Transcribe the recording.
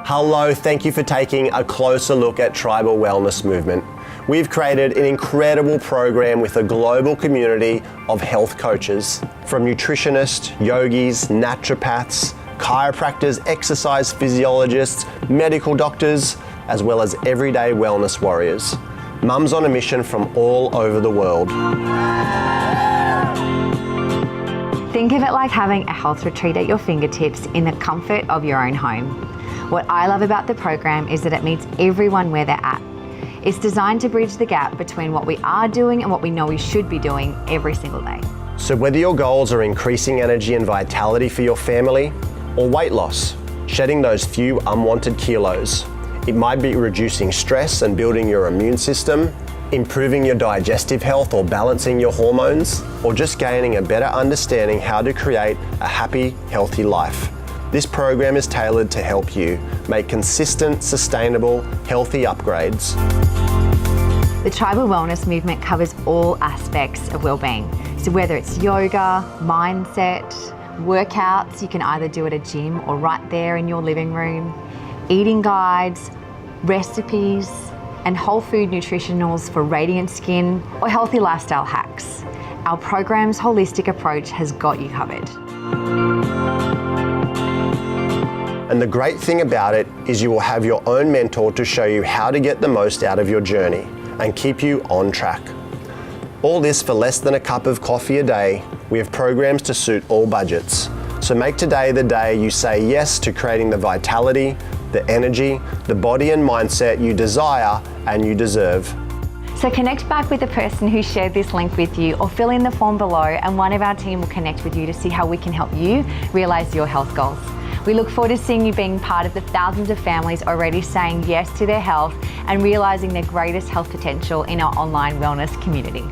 Hello, thank you for taking a closer look at Tribal Wellness Movement. We've created an incredible program with a global community of health coaches, from nutritionists, yogis, naturopaths, chiropractors, exercise physiologists, medical doctors, as well as everyday wellness warriors. Mums on a mission from all over the world. Think of it like having a health retreat at your fingertips in the comfort of your own home. What I love about the program is that it meets everyone where they're at. It's designed to bridge the gap between what we are doing and what we know we should be doing every single day. So whether your goals are increasing energy and vitality for your family, or weight loss, shedding those few unwanted kilos, it might be reducing stress and building your immune system, improving your digestive health or balancing your hormones, or just gaining a better understanding how to create a happy, healthy life. This program is tailored to help you make consistent, sustainable, healthy upgrades. The Tribal Wellness Movement covers all aspects of well-being. So whether it's yoga, mindset, workouts, you can either do at a gym or right there in your living room, eating guides, recipes, and whole food nutritionals for radiant skin or healthy lifestyle hacks. Our program's holistic approach has got you covered. And the great thing about it is you will have your own mentor to show you how to get the most out of your journey and keep you on track. All this for less than a cup of coffee a day. We have programs to suit all budgets. So make today the day you say yes to creating the vitality, the energy, the body and mindset you desire and you deserve. So connect back with the person who shared this link with you, or fill in the form below and one of our team will connect with you to see how we can help you realize your health goals. We look forward to seeing you being part of the thousands of families already saying yes to their health and realizing their greatest health potential in our online wellness community.